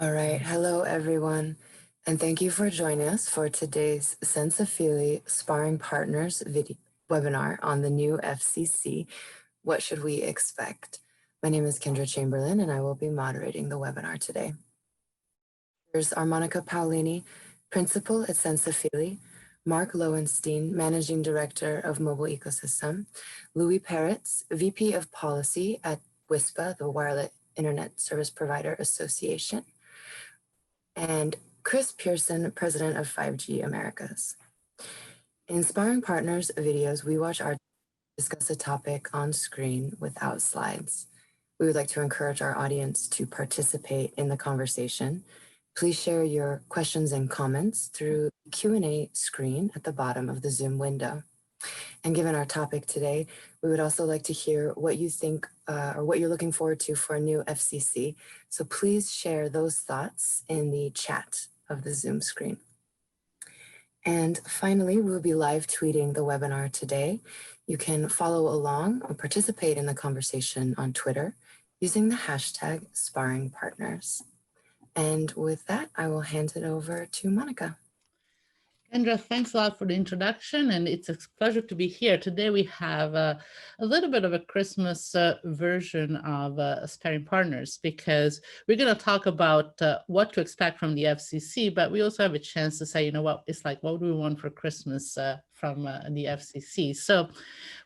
All right. Hello, everyone. And thank you for joining us for today's Senza Fili Sparring Partners webinar on the new FCC. What should we expect? My name is Kendra Chamberlain, and I will be moderating the webinar today. Here's our Monica Paolini, Principal at Senza Fili, Mark Lowenstein, Managing Director of Mobile Ecosystem, Louis Peraertz, VP of Policy at WISPA, the Wireless Internet Service Provider Association, and Chris Pearson, President of 5G Americas. In Sparring Partners videos, we watch our discuss a topic on screen without slides. We would like to encourage our audience to participate in the conversation. Please share your questions and comments through the Q&A screen at the bottom of the Zoom window. And given our topic today, we would also like to hear what you think or what you're looking forward to for a new FCC. So please share those thoughts in the chat of the Zoom screen. And finally, we will be live tweeting the webinar today. You can follow along or participate in the conversation on Twitter using the hashtag Sparring Partners. And with that, I will hand it over to Monica. Kendra, thanks a lot for the introduction, and it's a pleasure to be here. Today we have a little bit of a Christmas version of Sparring Partners, because we're going to talk about what to expect from the FCC, but we also have a chance to say, you know what, it's like, what do we want for Christmas from the FCC? So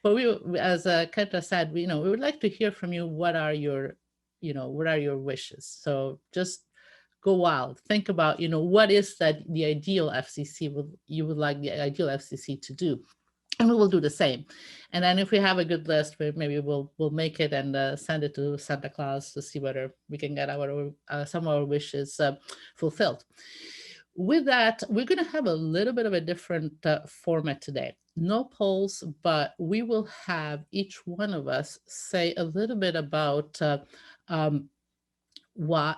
as Kendra said, we would like to hear from you. What are your wishes? So just go wild. Think about, what is that the ideal FCC you would like the ideal FCC to do, and we will do the same. And then if we have a good list, maybe we'll make it and send it to Santa Claus to see whether we can get some of our wishes fulfilled. With that, we're going to have a little bit of a different format today. No polls, but we will have each one of us say a little bit about what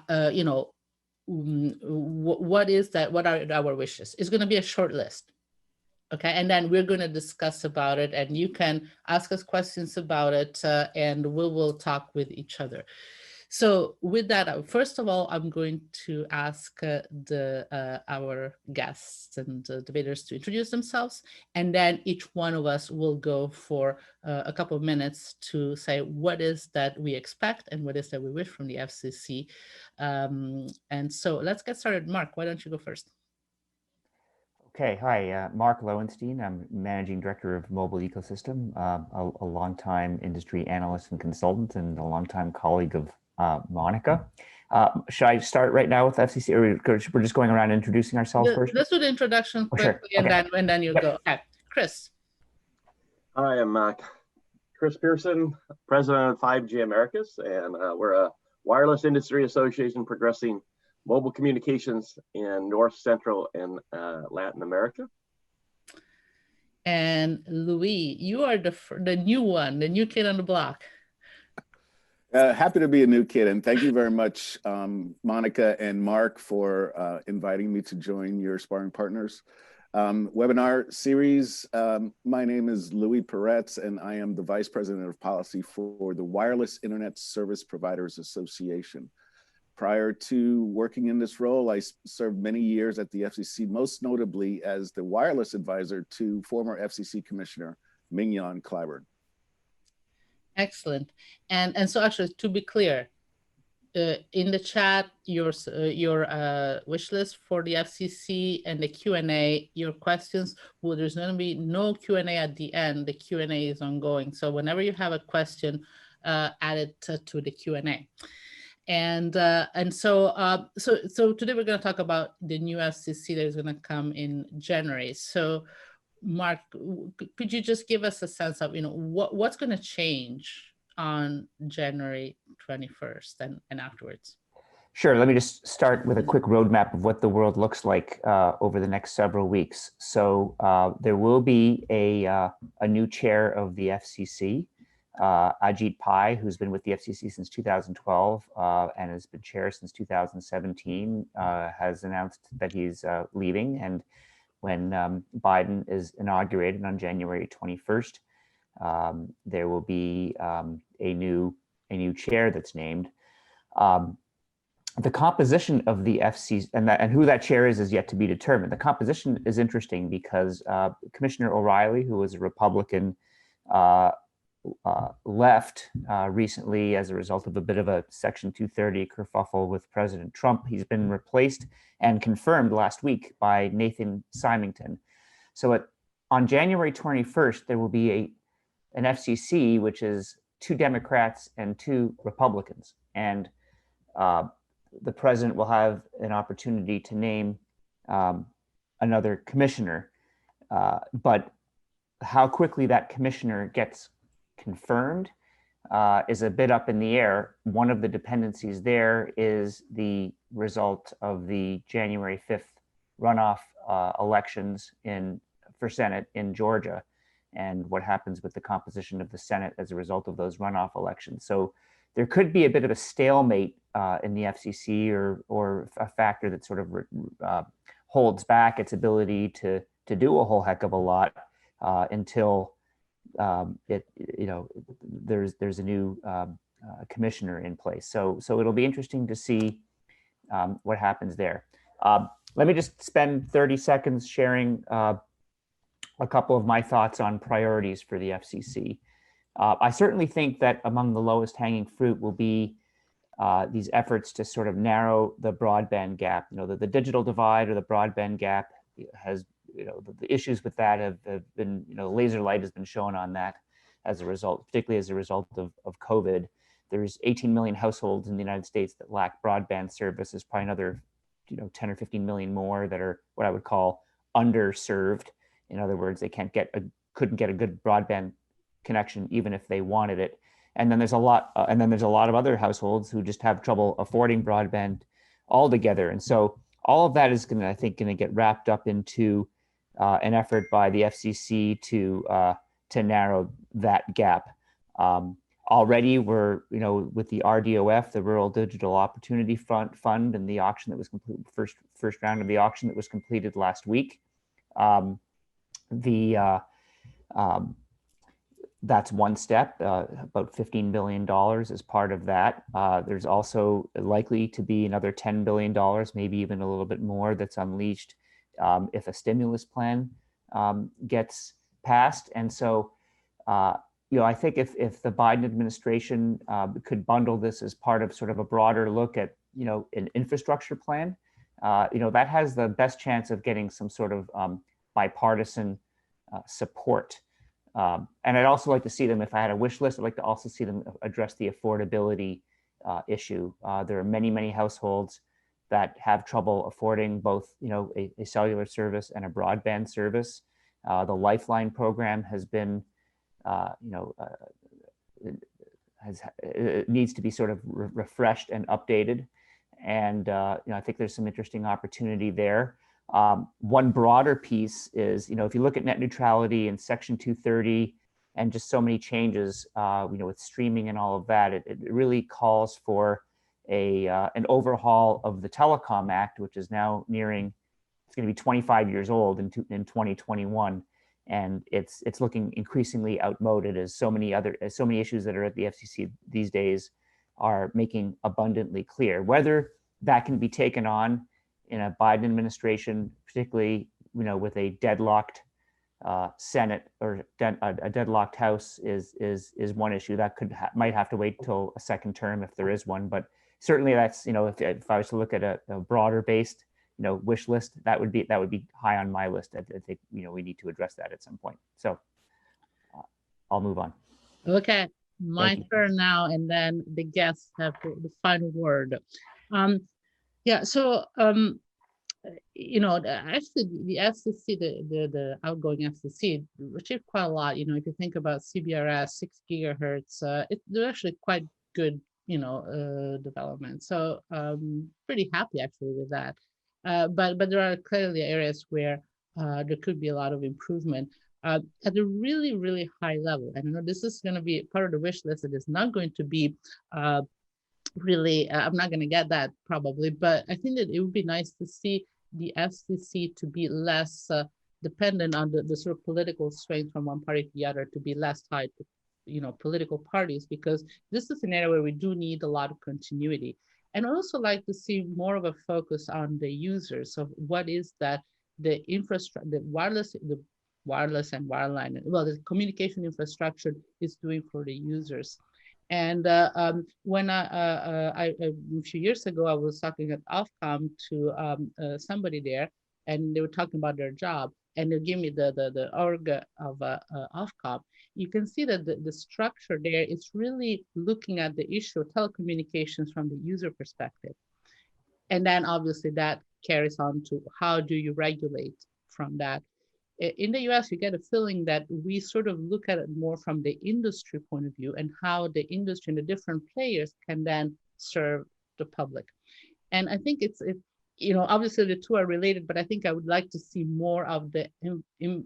is that? What are our wishes? It's going to be a short list. Okay, and then we're going to discuss about it, and you can ask us questions about it, and we will talk with each other. So with that, first of all, I'm going to ask our guests and debaters to introduce themselves, and then each one of us will go for a couple of minutes to say what is that we expect and what is that we wish from the FCC. And so let's get started. Mark, why don't you go first? Okay, hi, Mark Lowenstein. I'm Managing Director of Mobile Ecosystem, a longtime industry analyst and consultant, and a longtime colleague of Monica. Should I start right now with FCC, or we're just going around introducing ourselves first? Let's do the introduction quickly, sure. Okay. and then you go. Okay. Chris. Hi, I'm Chris Pearson, President of 5G Americas, and we're a wireless industry association progressing mobile communications in North, Central, and Latin America. And Louis, you are the new one, the new kid on the block. Happy to be a new kid, and thank you very much, Monica and Mark, for inviting me to join your Sparring Partners webinar series. My name is Louis Peraertz, and I am the Vice President of Policy for the Wireless Internet Service Providers Association. Prior to working in this role, I served many years at the FCC, most notably as the wireless advisor to former FCC Commissioner Mignon Clyburn. Excellent. And so actually, to be clear, in the chat, your wish list for the FCC and the Q&A, your questions, well, there's going to be no Q&A at the end. The Q&A is ongoing. So whenever you have a question, add it to the Q&A. And so today we're going to talk about the new FCC that is going to come in January. So Mark, could you just give us a sense of, what's going to change on January 21st and afterwards? Sure. Let me just start with a quick roadmap of what the world looks like over the next several weeks. So there will be a new chair of the FCC, Ajit Pai, who's been with the FCC since 2012 and has been chair since 2017, has announced that he's leaving. And when Biden is inaugurated on January 21st, there will be a new chair that's named. the composition of the FCC and who that chair is yet to be determined. The composition is interesting because Commissioner O'Reilly, who was a Republican, left recently as a result of a bit of a Section 230 kerfuffle with President Trump. He's been replaced and confirmed last week by Nathan Symington. So on January 21st, there will be an FCC, which is 2 Democrats and 2 Republicans. And the president will have an opportunity to name another commissioner. But how quickly that commissioner gets confirmed is a bit up in the air. One of the dependencies there is the result of the January 5th runoff elections for Senate in Georgia, and what happens with the composition of the Senate as a result of those runoff elections. So there could be a bit of a stalemate in the FCC, or a factor that sort of holds back its ability to do a whole heck of a lot until there's a new commissioner in place. So it'll be interesting to see what happens there. Let me just spend 30 seconds sharing a couple of my thoughts on priorities for the FCC. I certainly think that among the lowest hanging fruit will be these efforts to sort of narrow the broadband gap. The digital divide or the broadband gap has, the issues with that have been, laser light has been shown on that as a result, particularly as a result of COVID. There's 18 million households in the United States that lack broadband service. There's probably another, 10 or 15 million more that are what I would call underserved. In other words, they couldn't get a good broadband connection even if they wanted it. And then there's a lot of other households who just have trouble affording broadband altogether. And so all of that is going to get wrapped up into an effort by the FCC to narrow that gap. Already we're, with the RDOF, the Rural Digital Opportunity Fund, and the auction that was completed, first round of the auction that was completed last week. That's one step, about $15 billion as part of that. There's also likely to be another $10 billion, maybe even a little bit more, that's unleashed if a stimulus plan gets passed. And so, I think if the Biden administration could bundle this as part of sort of a broader look at, an infrastructure plan, that has the best chance of getting some sort of bipartisan support. And I'd also like to see them, if I had a wish list, I'd like to also see them address the affordability issue. There are many, many households that have trouble affording both, a cellular service and a broadband service. The Lifeline program has been, it needs to be sort of refreshed and updated. And, I think there's some interesting opportunity there. One broader piece is, if you look at net neutrality and Section 230 and just so many changes, with streaming and all of that, it really calls for an overhaul of the Telecom Act, which is now nearing, it's going to be 25 years old in 2021. And it's looking increasingly outmoded as so many issues that are at the FCC these days are making abundantly clear. Whether that can be taken on in a Biden administration, particularly, with a deadlocked Senate or a deadlocked House is one issue that might have to wait till a second term if there is one. But certainly that's, if I was to look at a broader based, wish list, that would be high on my list. I think, we need to address that at some point. So I'll move on. Okay, my turn now, and then the guests have the final word. Actually, the FCC, the outgoing FCC, achieved quite a lot. If you think about CBRS, 6 gigahertz, they're actually quite good, development. So pretty happy actually with that. But there are clearly areas where there could be a lot of improvement at a really, really high level. And this is going to be part of the wish list. It is not going to be really, I'm not going to get that probably, but I think that it would be nice to see the FCC to be less dependent on the sort of political strength from one party to the other, to be less tied to, political parties, because this is an area where we do need a lot of continuity. And I also like to see more of a focus on the users of what is that the infrastructure, the wireless and wireline, well, the communication infrastructure is doing for the users. And when a few years ago, I was talking at Ofcom to somebody there, and they were talking about their job, and they give me the org of Ofcom. You can see that the structure there is really looking at the issue of telecommunications from the user perspective. And then obviously that carries on to how do you regulate from that. In the US, you get a feeling that we sort of look at it more from the industry point of view and how the industry and the different players can then serve the public. And I think it's obviously the two are related, but I think I would like to see more of the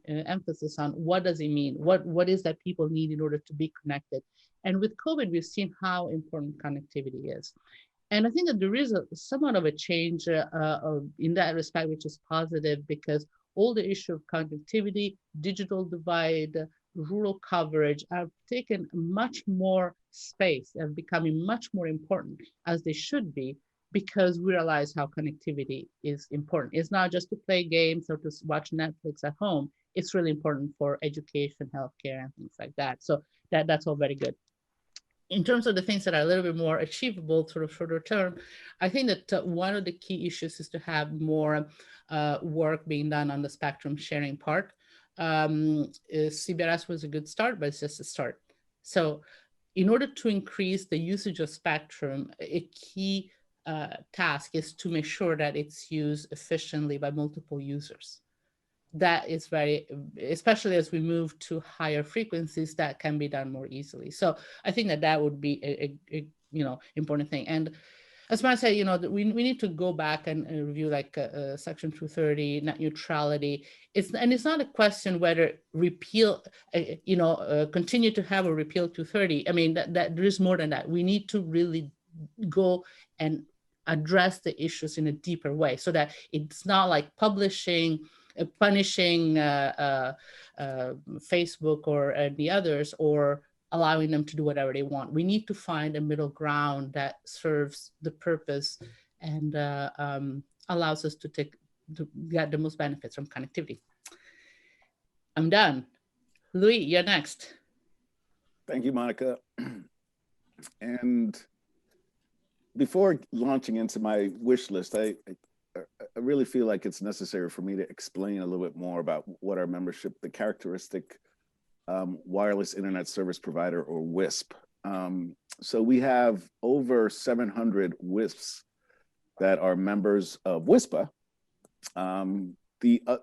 emphasis on what does it mean? What is that people need in order to be connected? And with COVID, we've seen how important connectivity is. And I think that there is somewhat of a change in that respect, which is positive, because all the issue of connectivity, digital divide, rural coverage are taken much more space and becoming much more important, as they should be, because we realize how connectivity is important. It's not just to play games or to watch Netflix at home. It's really important for education, healthcare, and things like that. So that's all very good. In terms of the things that are a little bit more achievable, sort of shorter term, I think that one of the key issues is to have more work being done on the spectrum sharing part. CBRS was a good start, but it's just a start. So in order to increase the usage of spectrum, a key task is to make sure that it's used efficiently by multiple users. That is very, especially as we move to higher frequencies, that can be done more easily. So I think that would be a important thing. And as I say, we need to go back and review like Section 230, net neutrality. It's not a question whether repeal, continue to have a repeal 230. I mean, that there is more than that. We need to really go and address the issues in a deeper way, so that it's not like punishing Facebook or the others, or allowing them to do whatever they want. We need to find a middle ground that serves the purpose and allows us to get the most benefits from connectivity. I'm done. Louis, you're next. Thank you, Monica. And before launching into my wish list, I really feel like it's necessary for me to explain a little bit more about what our membership, the characteristic wireless internet service provider, or WISP. So we have over 700 WISPs that are members of WISPA.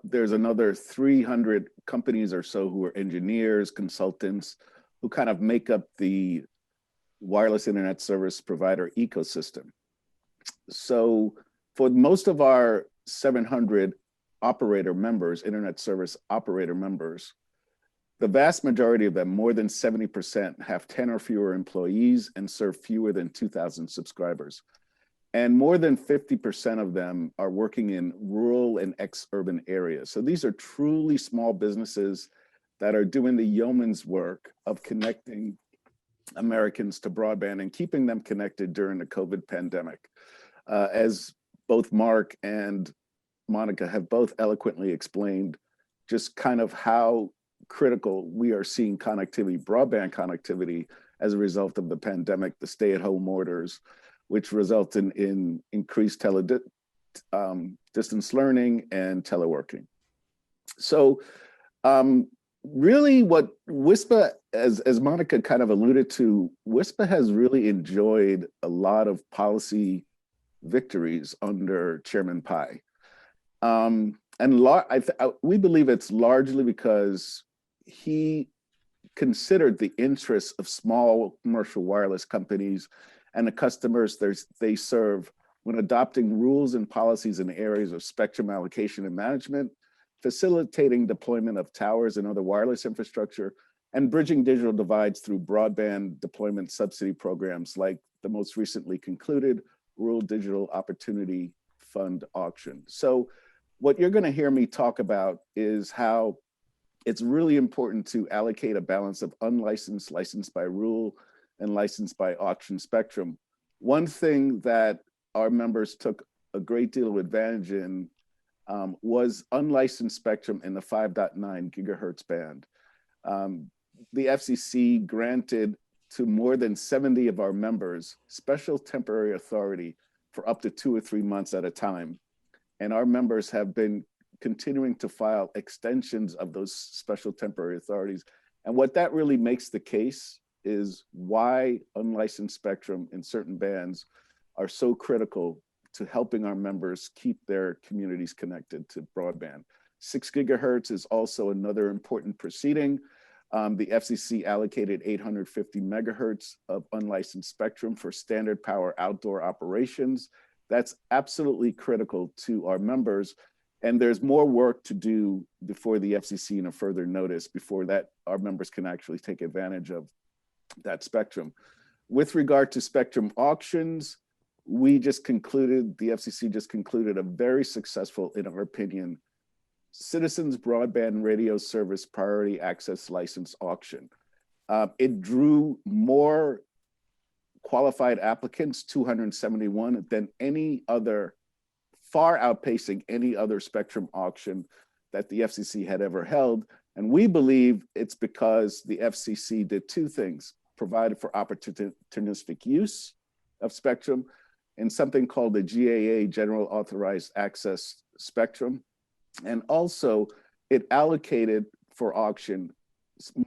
There's another 300 companies or so who are engineers, consultants, who kind of make up the wireless internet service provider ecosystem. So for most of our 700 operator members, internet service operator members, the vast majority of them, more than 70%, have 10 or fewer employees and serve fewer than 2,000 subscribers. And more than 50% of them are working in rural and ex-urban areas. So these are truly small businesses that are doing the yeoman's work of connecting Americans to broadband and keeping them connected during the COVID pandemic. As both Mark and Monica have both eloquently explained, just kind of how critical we are seeing connectivity, broadband connectivity, as a result of the pandemic, the stay-at-home orders, which result in increased distance learning and teleworking. So really what WISPA, as Monica kind of alluded to, WISPA has really enjoyed a lot of policy victories under Chairman Pai. We believe it's largely because he considered the interests of small commercial wireless companies and the customers they serve when adopting rules and policies in areas of spectrum allocation and management, facilitating deployment of towers and other wireless infrastructure, and bridging digital divides through broadband deployment subsidy programs like the most recently concluded Rural Digital Opportunity Fund auction. So what you're going to hear me talk about is how it's really important to allocate a balance of unlicensed, licensed by rule, and licensed by auction spectrum. One thing that our members took a great deal of advantage in was unlicensed spectrum in the 5.9 gigahertz band. The FCC granted to more than 70 of our members special temporary authority for up to 2 or 3 months at a time. And our members have been continuing to file extensions of those special temporary authorities. And what that really makes the case is why unlicensed spectrum in certain bands are so critical to helping our members keep their communities connected to broadband. 6 gigahertz is also another important proceeding. The FCC allocated 850 megahertz of unlicensed spectrum for standard power outdoor operations. That's absolutely critical to our members. And there's more work to do before the FCC in a further notice, before that our members can actually take advantage of that spectrum. With regard to spectrum auctions, the FCC just concluded a very successful, in our opinion, Citizens Broadband Radio Service Priority Access License auction. It drew more qualified applicants, 271, than any other, far outpacing any other spectrum auction that the FCC had ever held. And we believe it's because the FCC did two things: provided for opportunistic use of spectrum in something called the GAA, General Authorized Access Spectrum. And also it allocated for auction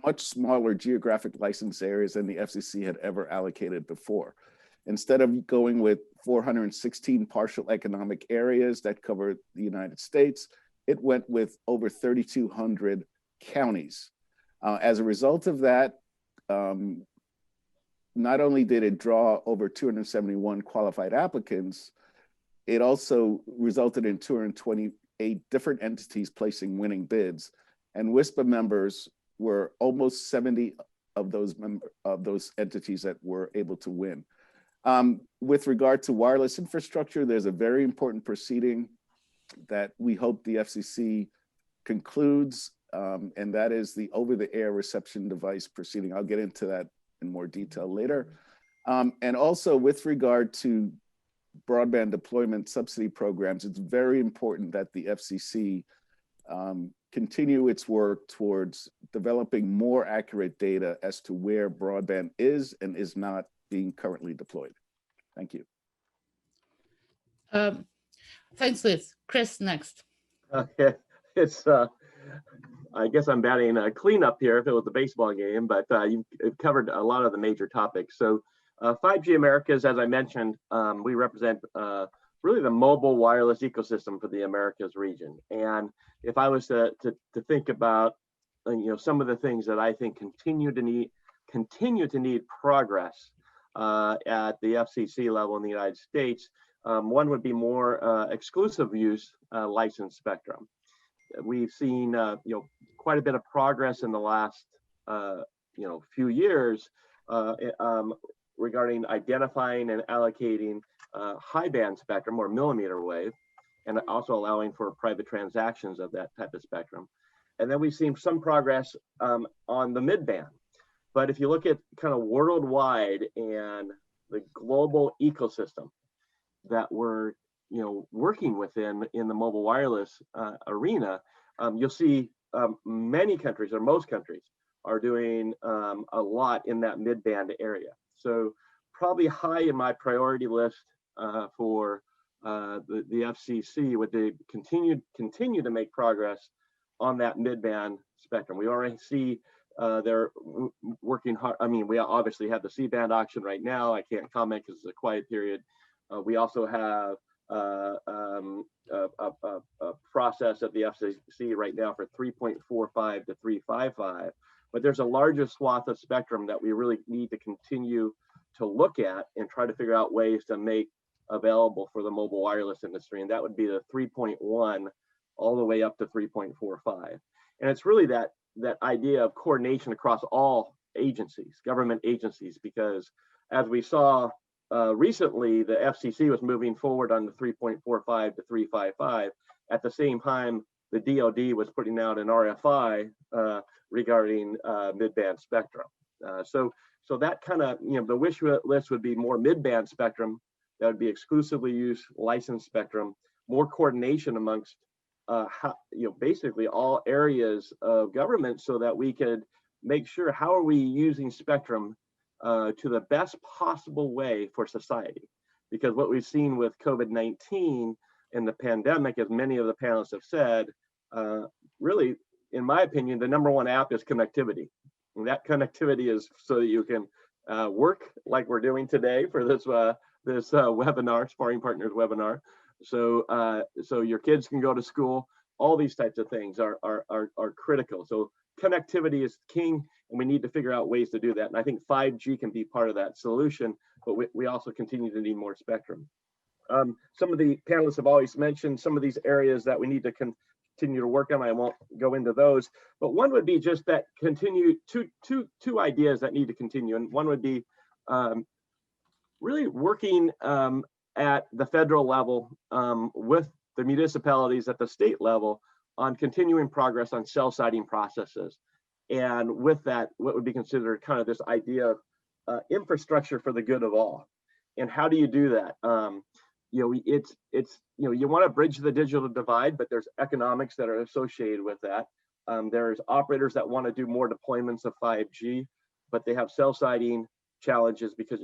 much smaller geographic license areas than the FCC had ever allocated before. Instead of going with 416 partial economic areas that cover the United States, it went with over 3,200 counties. As a result of that, not only did it draw over 271 qualified applicants, it also resulted in 228 different entities placing winning bids. And WISPA members were almost 70 of those entities that were able to win. With regard to wireless infrastructure, there's a very important proceeding that we hope the FCC concludes, and that is the over-the-air reception device proceeding. I'll get into that in more detail later. And also with regard to broadband deployment subsidy programs, it's very important that the FCC continue its work towards developing more accurate data as to where broadband is and is not being currently deployed. Thank you. Thanks, Liz. Chris, next. Okay, it's I guess I'm batting a cleanup here if it was a baseball game, but you've covered a lot of the major topics. So 5G Americas, as I mentioned, we represent really the mobile wireless ecosystem for the Americas region. And if I was to think about some of the things that I think continue to need progress at the FCC level in the United States, one would be more exclusive use licensed spectrum. We've seen quite a bit of progress in the last few years regarding identifying and allocating high band spectrum or millimeter wave, and also allowing for private transactions of that type of spectrum. And then we've seen some progress on the mid band. But if you look at kind of worldwide and the global ecosystem that we're working within in the mobile wireless arena, you'll see many countries, or most countries, are doing a lot in that mid-band area. So probably high in my priority list for the FCC would be continue to make progress on that mid-band spectrum. We already see they're working hard. I mean, we obviously have the C-band auction right now. I can't comment because it's a quiet period. We also have a process at the FCC right now for 3.45 to 3.55, but there's a larger swath of spectrum that we really need to continue to look at and try to figure out ways to make available for the mobile wireless industry, and that would be the 3.1 all the way up to 3.45. And it's really that idea of coordination across all agencies, government agencies, because as we saw recently, the FCC was moving forward on the 3.45 to 3.55. At the same time, the DoD was putting out an RFI regarding mid-band spectrum. So that kind of, the wish list would be more mid-band spectrum that would be exclusively use licensed spectrum, more coordination amongst basically all areas of government, so that we could make sure how are we using spectrum to the best possible way for society. Because what we've seen with COVID-19 and the pandemic, as many of the panelists have said, really, in my opinion, the number one app is connectivity. And that connectivity is so that you can work like we're doing today for this webinar, Sparring Partners webinar. So your kids can go to school. All these types of things are critical. So connectivity is king, and we need to figure out ways to do that. And I think 5G can be part of that solution, but we also continue to need more spectrum. Some of the panelists have always mentioned some of these areas that we need to continue to work on. I won't go into those, but one would be just that continue two ideas that need to continue. And one would be really working at the federal level with the municipalities at the state level on continuing progress on cell siting processes. And with that, what would be considered kind of this idea of infrastructure for the good of all. And how do you do that? You want to bridge the digital divide, but there's economics that are associated with that. There's operators that want to do more deployments of 5G, but they have cell siting challenges because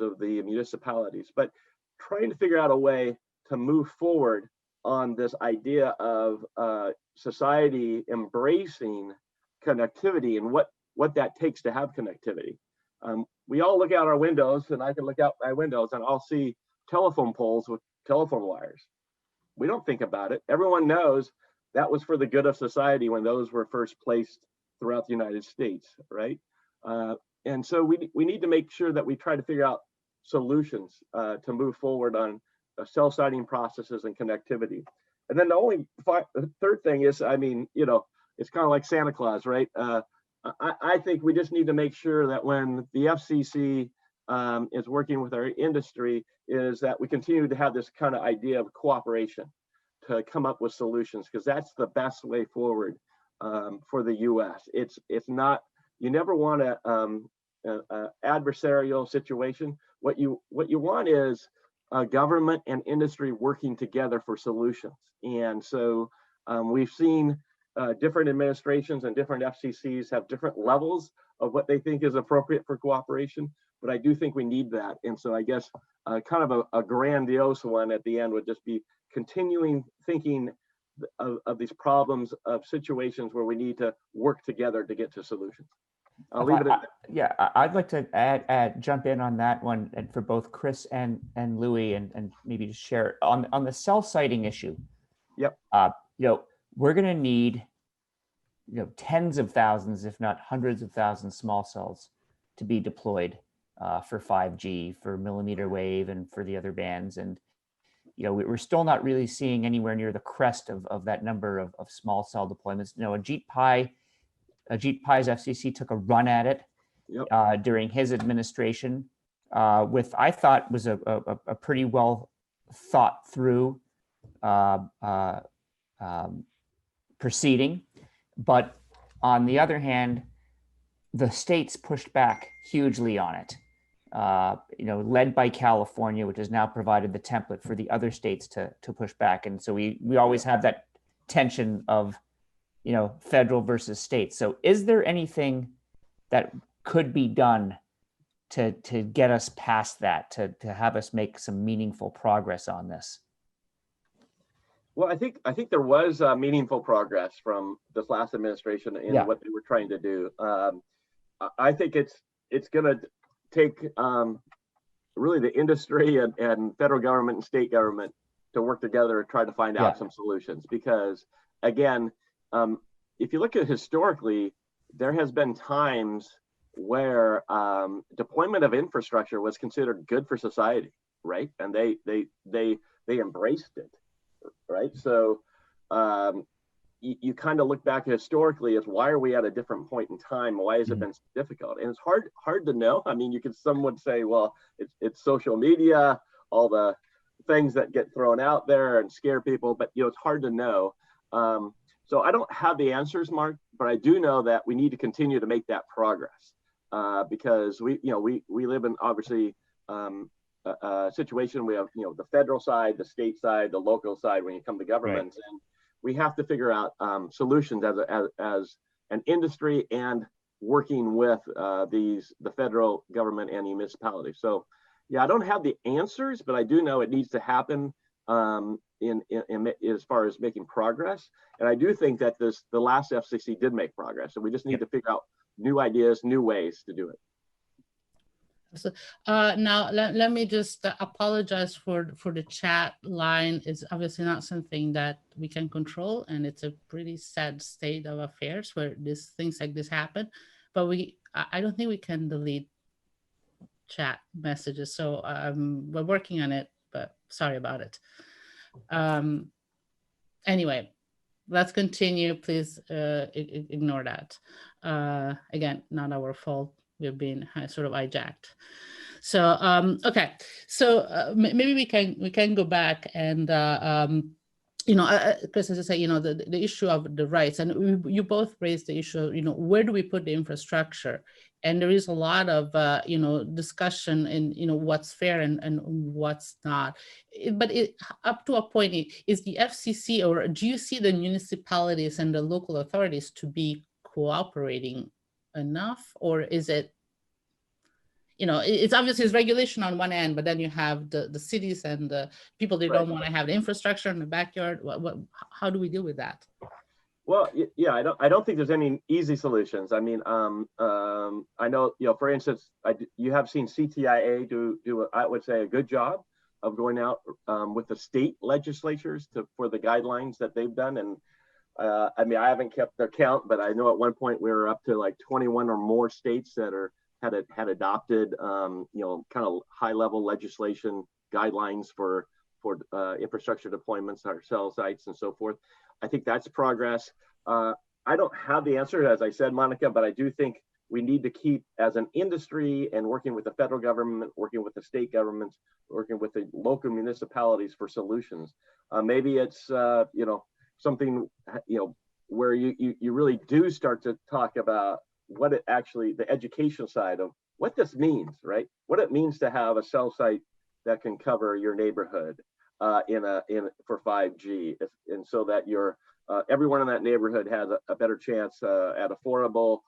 of the municipalities. But trying to figure out a way to move forward on this idea of society embracing connectivity and what that takes to have connectivity. We all look out our windows, and I can look out my windows and I'll see telephone poles with telephone wires. We don't think about it. Everyone knows that was for the good of society when those were first placed throughout the United States, right? And so we need to make sure that we try to figure out solutions to move forward on cell siting processes and connectivity. And then the third thing is, it's kind of like Santa Claus, right? I think we just need to make sure that when the FCC is working with our industry, is that we continue to have this kind of idea of cooperation to come up with solutions, because that's the best way forward for the U.S. It's not, you never want a adversarial situation. What you want is government and industry working together for solutions. And so we've seen different administrations and different FCCs have different levels of what they think is appropriate for cooperation, but I do think we need that. And so I guess kind of a grandiose one at the end would just be continuing thinking of these problems, of situations where we need to work together to get to solutions. I'll leave it at that. Yeah, I'd like to jump in on that one, and for both Chris and Louis, and maybe just share on the cell siting issue. Yep. We're going to need, tens of thousands, if not hundreds of thousands, small cells to be deployed for 5G, for millimeter wave, and for the other bands. And we're still not really seeing anywhere near the crest of that number of small cell deployments. Ajit Pai's FCC took a run at it during his administration with, I thought, was a pretty well thought through proceeding. But on the other hand, the states pushed back hugely on it, led by California, which has now provided the template for the other states to push back. And so we always have that tension of, federal versus state. So is there anything that could be done to get us past that, to have us make some meaningful progress on this? Well, I think there was meaningful progress from this last administration in what they were trying to do. I think it's going to take really the industry and federal government and state government to work together and try to find out some solutions. Because again, if you look at historically, there has been times where deployment of infrastructure was considered good for society, right? And they embraced it, right? So you kind of look back historically as, why are we at a different point in time? Why has it been so difficult? And it's hard to know. I mean, some would say, well, it's social media, all the things that get thrown out there and scare people, but it's hard to know. So I don't have the answers, Mark, but I do know that we need to continue to make that progress because we live in obviously situation. We have, the federal side, the state side, the local side when you come to governments, and we have to figure out solutions as an industry and working with the federal government and municipalities. So, yeah, I don't have the answers, but I do know it needs to happen in as far as making progress. And I do think that the last FCC did make progress, and we just need to figure out new ideas, new ways to do it. So now let me just apologize for the chat line. It's obviously not something that we can control, and it's a pretty sad state of affairs where things like this happen. But I don't think we can delete chat messages. So we're working on it, but sorry about it. Anyway, let's continue. Please ignore that. Again, not our fault. We've been sort of hijacked. So okay, so maybe we can go back and Chris, as I say, the issue of the rights, and you both raised the issue, where do we put the infrastructure? And there is a lot of discussion in what's fair and what's not. But up to a point, is the FCC, or do you see the municipalities and the local authorities to be cooperating enough, or is it, it's obviously it's regulation on one end, but then you have the cities and the people that don't want to have the infrastructure in the backyard. How do we deal with that? Well, yeah, I don't think there's any easy solutions. I mean, I know, for instance, you have seen CTIA do I would say a good job of going out with the state legislatures for the guidelines that they've done. And I mean, I haven't kept their count, but I know at one point we were up to like 21 or more states that had adopted, kind of high-level legislation guidelines for infrastructure deployments, our cell sites, and so forth. I think that's progress. I don't have the answer, as I said, Monica, but I do think we need to keep, as an industry, and working with the federal government, working with the state governments, working with the local municipalities for solutions. Maybe it's something where you really do start to talk about what it actually, the educational side of what this means, right? What it means to have a cell site that can cover your neighborhood for 5G, and so that everyone in that neighborhood has a better chance at affordable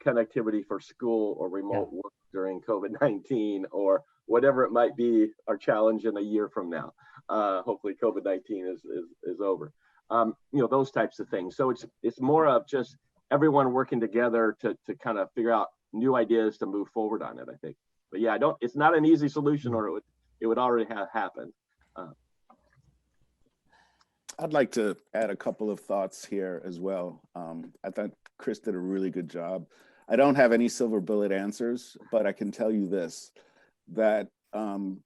connectivity for school or remote work during COVID-19 or whatever it might be our challenge in a year from now. Hopefully COVID-19 is over. Those types of things. So it's more of just everyone working together to kind of figure out new ideas to move forward on it, I think. But yeah, it's not an easy solution, or it would already have happened. I'd like to add a couple of thoughts here as well. I thought Chris did a really good job. I don't have any silver bullet answers, but I can tell you this, that the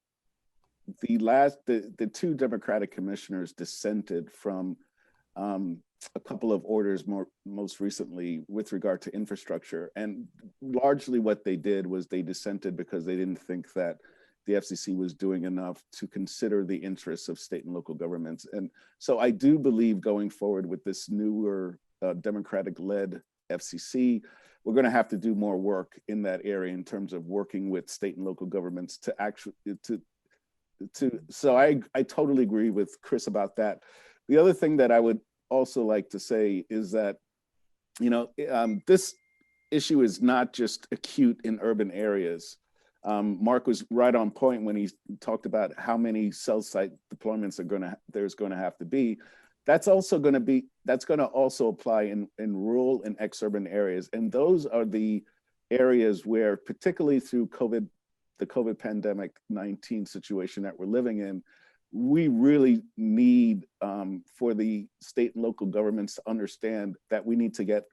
two Democratic commissioners dissented from a couple of orders most recently with regard to infrastructure. And largely what they did was they dissented because they didn't think that the FCC was doing enough to consider the interests of state and local governments. And so I do believe going forward with this newer Democratic-led FCC, we're going to have to do more work in that area in terms of working with state and local governments to actually, so I totally agree with Chris about that. The other thing that I would also like to say is that, this issue is not just acute in urban areas. Mark was right on point when he talked about how many cell site deployments there's going to have to be. That's going to also apply in rural and exurban areas. And those are the areas where, particularly through the COVID pandemic 19 situation that we're living in, we really need for the state and local governments to understand that we need to get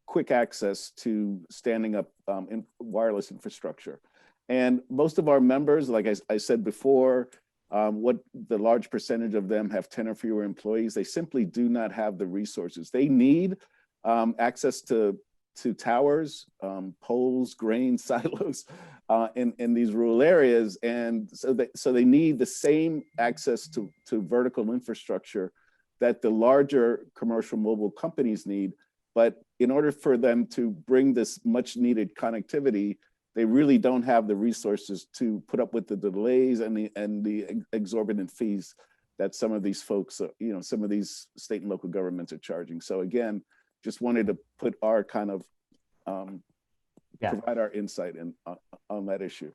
quick access to standing up in wireless infrastructure. And most of our members, like I said before, what the large percentage of them have 10 or fewer employees, they simply do not have the resources. They need access to towers, poles, grain silos in these rural areas. And so they need the same access to vertical infrastructure that the larger commercial mobile companies need. But in order for them to bring this much needed connectivity, they really don't have the resources to put up with the delays and the exorbitant fees that some of these folks, some of these state and local governments are charging. So again, just wanted to put our kind of, provide our insight on that issue.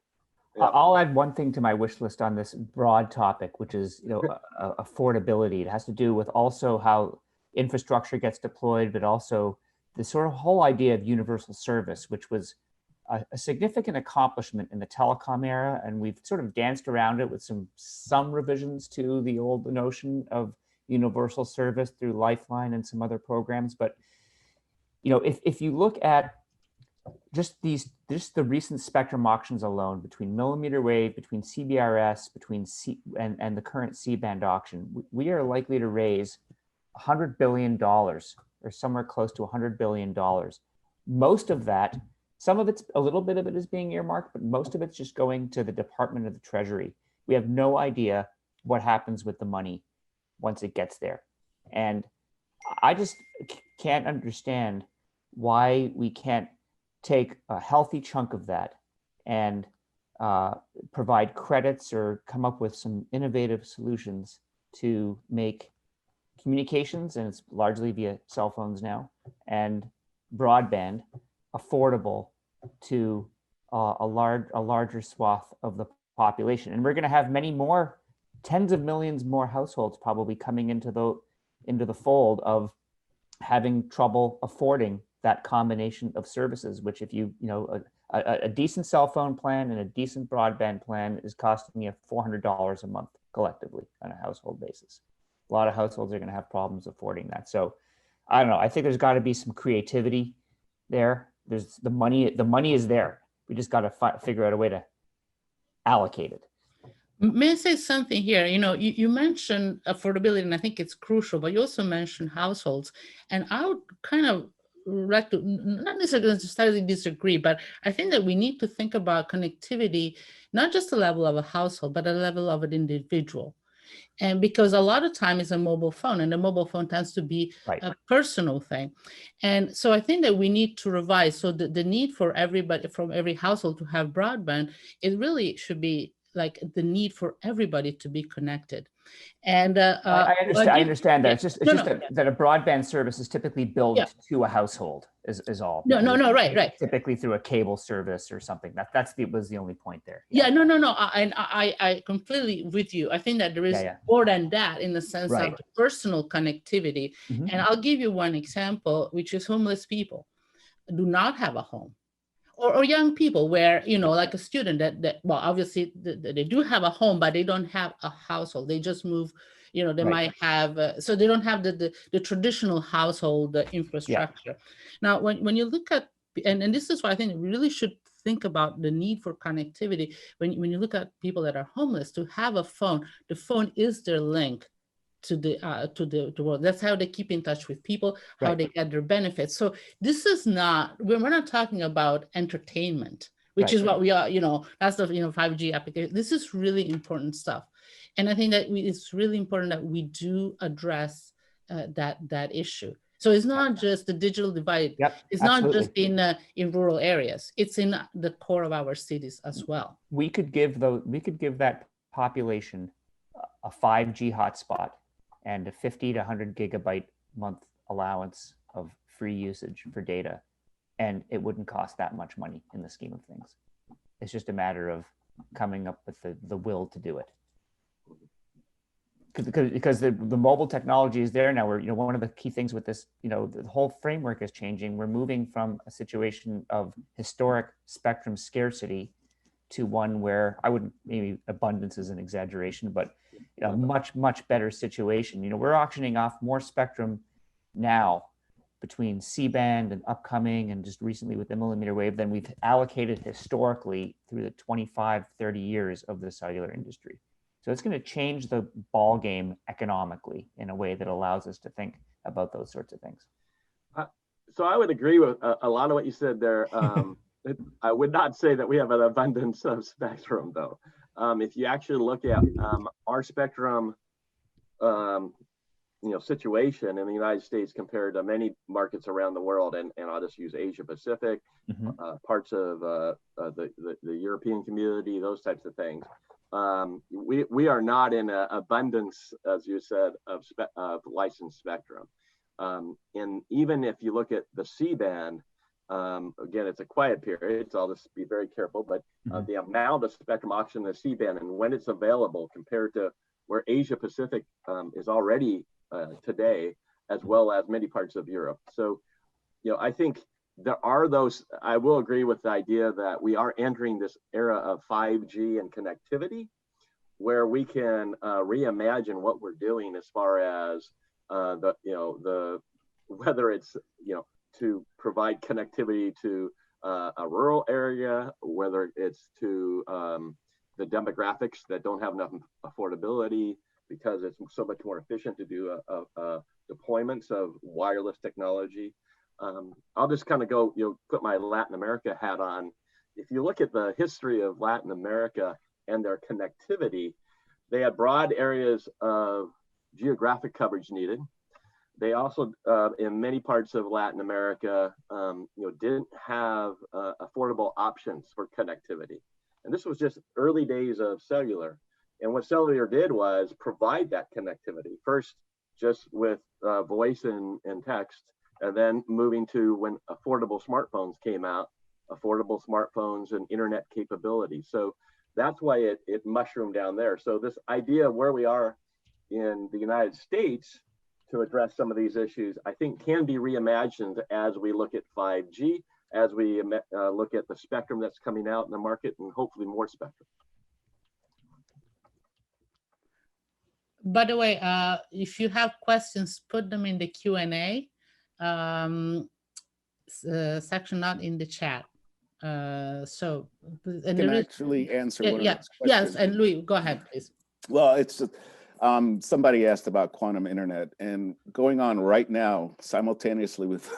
Yeah. I'll add one thing to my wish list on this broad topic, which is affordability. It has to do with also how infrastructure gets deployed, but also the sort of whole idea of universal service, which was a significant accomplishment in the telecom era, and we've sort of danced around it with some revisions to the old notion of universal service through Lifeline and some other programs. But if you look at just the recent spectrum auctions alone, between millimeter wave, between CBRS, between and the current C-band auction, we are likely to raise $100 billion or somewhere close to $100 billion. Most of that, some of it's, a little bit of it is being earmarked, but most of it's just going to the Department of the Treasury. We have no idea what happens with the money once it gets there. And I just can't understand why we can't take a healthy chunk of that and provide credits or come up with some innovative solutions to make communications, and it's largely via cell phones now, and broadband affordable to a larger swath of the population. And we're going to have many more, tens of millions more households probably coming into the fold of having trouble affording that combination of services, which if a decent cell phone plan and a decent broadband plan is costing you $400 a month collectively on a household basis. A lot of households are going to have problems affording that. So I don't know. I think there's got to be some creativity there. There's the money is there. We just got to figure out a way to allocate it. May I say something here? You mentioned affordability, and I think it's crucial, but you also mentioned households. And I would kind of like to, not necessarily disagree, but I think that we need to think about connectivity, not just the level of a household, but a level of an individual. And because a lot of time is a mobile phone, and the mobile phone tends to be a personal thing. And so I think that we need to revise. So the need for everybody, from every household to have broadband, it really should be like the need for everybody to be connected. And I understand that. Yeah. It's just that a broadband service is typically billed to a household is all. No, right. Typically through a cable service or something. Was the only point there. I completely with you. I think that there is more than that in the sense of personal connectivity. Mm-hmm. And I'll give you one example, which is homeless people do not have a home. Or young people where, like a student that well, obviously they do have a home, but they don't have a household. They just move, they might have, so they don't have the traditional household infrastructure. Yeah. Now, when you look at, and this is why I think we really should think about the need for connectivity. When you look at people that are homeless, to have a phone, the phone is their link to the world. That's how they keep in touch with people, how they get their benefits. So this is not, we're not talking about entertainment, which is what we are, that's the 5G application. This is really important stuff. And I think that it's really important that we do address that issue. So it's not just the digital divide. It's not just in rural areas. It's in the core of our cities as well. We could give that population a 5G hotspot and a 50 to 100 gigabyte month allowance of free usage for data. And it wouldn't cost that much money in the scheme of things. It's just a matter of coming up with the will to do it. Because the mobile technology is there now. Where one of the key things with this, the whole framework is changing. We're moving from a situation of historic spectrum scarcity to one where maybe abundance is an exaggeration, but a much better situation. We're auctioning off more spectrum now between C-band and upcoming and just recently with the millimeter wave than we've allocated historically through the 25, 30 years of the cellular industry. So it's going to change the ball game economically in a way that allows us to think about those sorts of things. So I would agree with a lot of what you said there. I would not say that we have an abundance of spectrum, though. If you actually look at our spectrum situation in the United States compared to many markets around the world, and I'll just use Asia Pacific, parts of the European community, those types of things. We are not in an abundance, as you said, of licensed spectrum. And even if you look at the C-band, again, it's a quiet period, so I'll just be very careful, but the amount of spectrum auction in the C-band and when it's available compared to where Asia Pacific is already today, as well as many parts of Europe. So, I think there are those, I will agree with the idea that we are entering this era of 5G and connectivity, where we can reimagine what we're doing as far as whether it's, to provide connectivity to a rural area, whether it's to the demographics that don't have enough affordability, because it's so much more efficient to do deployments of wireless technology. I'll just kind of go, put my Latin America hat on. If you look at the history of Latin America and their connectivity, they had broad areas of geographic coverage needed. They also, in many parts of Latin America, didn't have affordable options for connectivity. And this was just early days of cellular. And what cellular did was provide that connectivity, first just with voice and text, and then moving to when affordable smartphones came out, affordable smartphones and internet capability. So that's why it mushroomed down there. So this idea of where we are in the United States to address some of these issues, I think can be reimagined as we look at 5G, as we look at the spectrum that's coming out in the market, and hopefully more spectrum. By the way, if you have questions, put them in the Q&A section, not in the chat. So, and I can actually answer one of those questions. Yes, and Louis, go ahead, please. Well, it's somebody asked about quantum internet, and going on right now, simultaneously with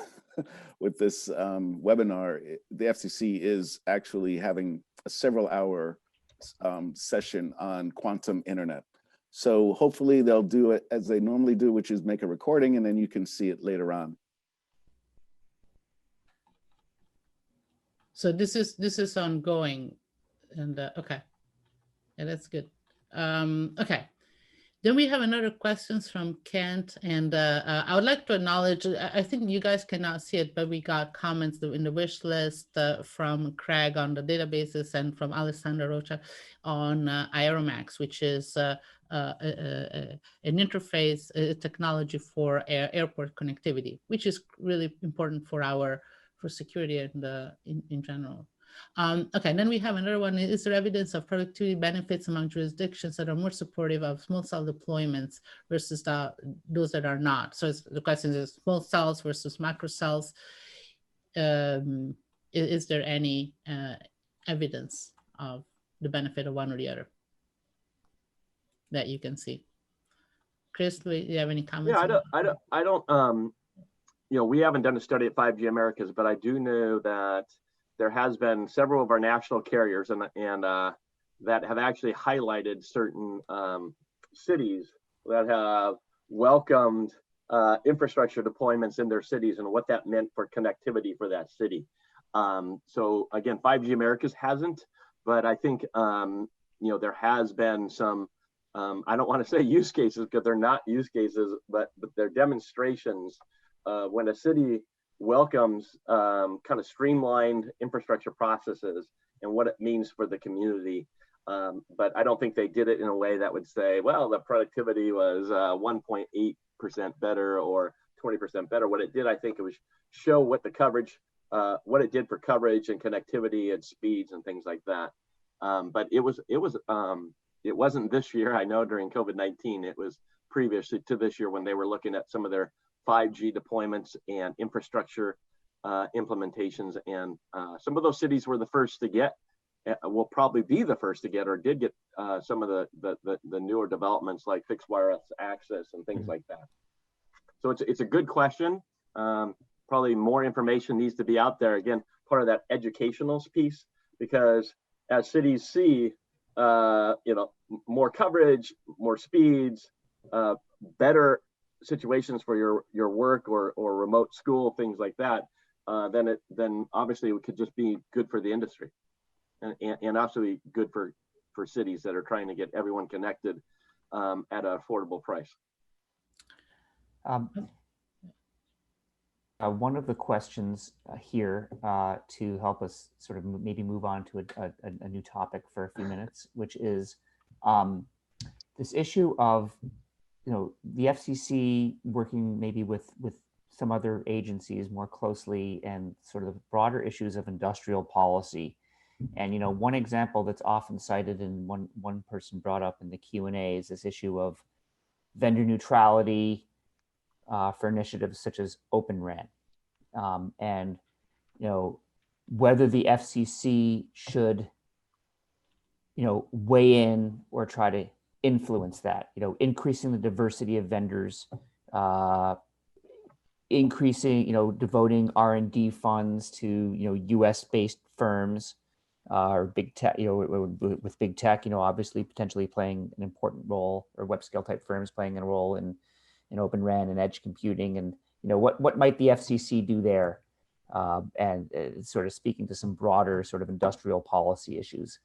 with this webinar, the FCC is actually having a several-hour session on quantum internet. So hopefully they'll do it as they normally do, which is make a recording, and then you can see it later on. So this is ongoing, and okay, yeah, that's good. Okay. Then we have another questions from Kent, and I would like to acknowledge, I think you guys cannot see it, but we got comments in the wish list from Craig on the databases and from Alessandra Rocha on Aeromax, which is an interface technology for airport connectivity, which is really important for security and in general. Okay, and then we have another one. Is there evidence of productivity benefits among jurisdictions that are more supportive of small cell deployments versus those that are not? So the question is small cells versus macro cells. Is there any evidence of the benefit of one or the other that you can see? Chris, do you have any comments? Yeah, I don't we haven't done a study at 5G Americas, but I do know that there has been several of our national carriers and that have actually highlighted certain cities that have welcomed infrastructure deployments in their cities and what that meant for connectivity for that city. So again, 5G Americas hasn't, but I think there has been some, I don't want to say use cases because they're not use cases, but they're demonstrations when a city welcomes kind of streamlined infrastructure processes and what it means for the community. But I don't think they did it in a way that would say, well, the productivity was 1.8% better or 20% better. What it did, I think it was show what the coverage, what it did for coverage and connectivity and speeds and things like that. But it wasn't this year. I know during COVID-19, it was previously to this year when they were looking at some of their 5G deployments and infrastructure implementations, and some of those cities were the first to get, will probably be the first to get, or did get some of the newer developments like fixed wireless access and things like that. So it's a good question. Probably more information needs to be out there. Again, part of that educational piece, because as cities see, more coverage, more speeds, better situations for your work or remote school, things like that, then obviously it could just be good for the industry, and absolutely good for cities that are trying to get everyone connected at an affordable price. One of the questions here to help us sort of maybe move on to a new topic for a few minutes, which is this issue of, the FCC working maybe with some other agencies more closely, and sort of the broader issues of industrial policy. And one example that's often cited, and one person brought up in the Q&A, is this issue of vendor neutrality for initiatives such as Open RAN, and whether the FCC should weigh in or try to influence that, increasing the diversity of vendors, increasing, devoting R&D funds to US based firms, or big tech, with big tech, obviously potentially playing an important role, or web scale type firms playing a role in Open RAN and edge computing, and what might the FCC do there, and sort of speaking to some broader sort of industrial policy issues.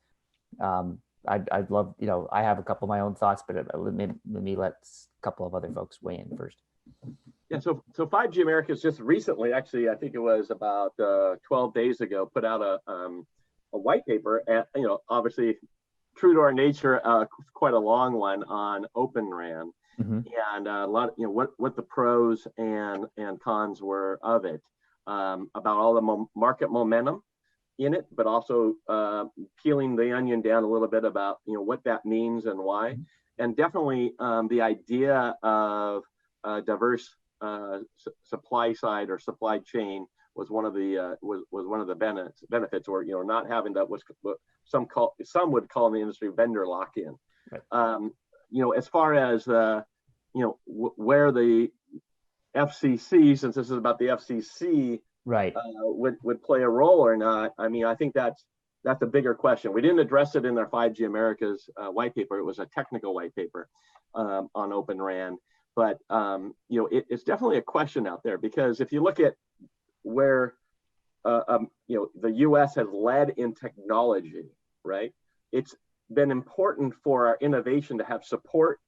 I'd love, I have a couple of my own thoughts, but let me let a couple of other folks weigh in first. Yeah, so 5G Americas just recently, actually, I think it was about 12 days ago, put out a white paper, and obviously true to our nature, quite a long one on Open RAN, and a lot of, what the pros and cons were of it, about all the market momentum in it, but also peeling the onion down a little bit about what that means and why, and definitely the idea of diverse supply side or supply chain was one of the benefits, or not having that, was some would call in the industry vendor lock-in. Right. As far as where the FCC, since this is about the FCC, right, would play a role or not, I think that's a bigger question. We didn't address it in our 5G Americas white paper. It was a technical white paper on Open RAN, but it's definitely a question out there, because if you look at where the U.S. has led in technology, right? It's been important for our innovation to have support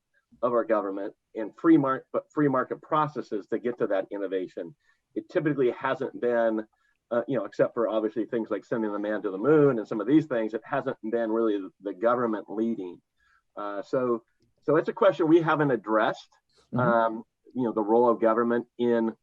of our government and free market processes to get to that innovation. It typically hasn't been, except for obviously things like sending the man to the moon and some of these things, it hasn't been really the government leading. So it's a question we haven't addressed. The role of government in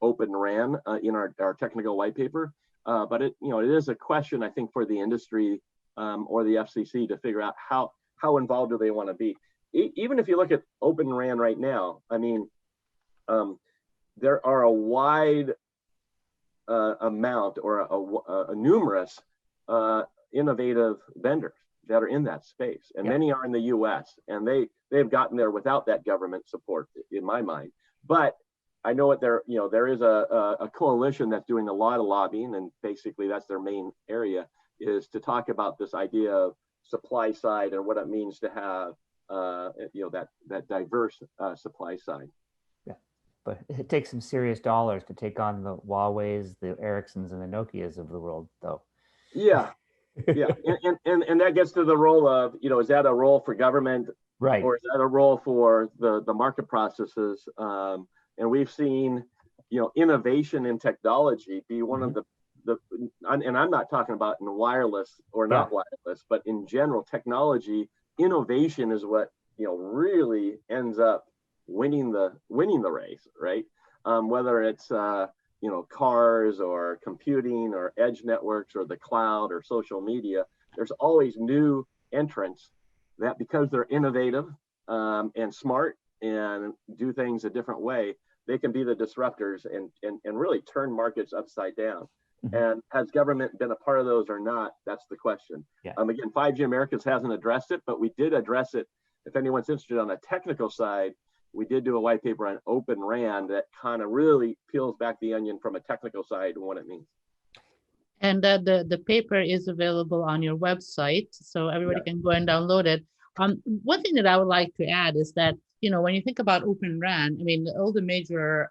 Open RAN in our technical white paper, but it is a question, I think, for the industry or the FCC to figure out how involved do they want to be. Even if you look at Open RAN right now, there are a wide amount, or a numerous innovative vendors that are in that space, and many are in the U.S. and they've gotten there without that government support, in my mind. But I know there is a coalition that's doing a lot of lobbying, and basically that's their main area, is to talk about this idea of supply side and what it means to have that diverse supply side. Yeah, but it takes some serious dollars to take on the Huawei's, the Ericssons, and the Nokias of the world, though. Yeah, yeah, and that gets to the role of, is that a role for government, right, or is that a role for the market processes? And we've seen, innovation in technology be one of and I'm not talking about in wireless or not wireless, but in general, technology innovation is what really ends up winning the race, right? Whether it's cars or computing or edge networks or the cloud or social media, there's always new entrants that, because they're innovative and smart and do things a different way, they can be the disruptors and really turn markets upside down. And has government been a part of those or not? That's the question. Yeah. Again, 5G Americas hasn't addressed it, but we did address it. If anyone's interested on the technical side, we did do a white paper on Open RAN that kind of really peels back the onion from a technical side and what it means. And the paper is available on your website, so everybody can go and download it. One thing that I would like to add is that, when you think about Open RAN, I mean, all the major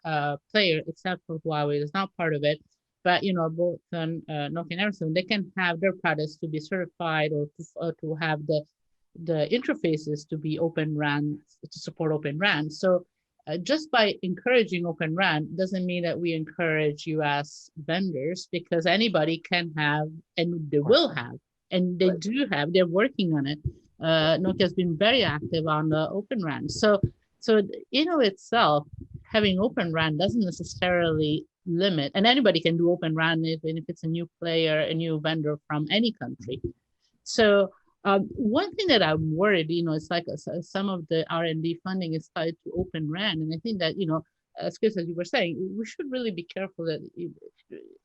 players, except for Huawei, is not part of it. But both Nokia and Ericsson, they can have their products to be certified or to have the interfaces to be Open RAN, to support Open RAN. So just by encouraging Open RAN doesn't mean that we encourage US vendors, because anybody can have, and they will have, and they do have, they're working on it. Nokia has been very active on the Open RAN. So itself, having Open RAN doesn't necessarily limit, and anybody can do Open RAN even if it's a new player, a new vendor from any country. So one thing that I'm worried, it's like some of the R&D funding is tied to Open RAN. And I think that, as Chris, as you were saying, we should really be careful that,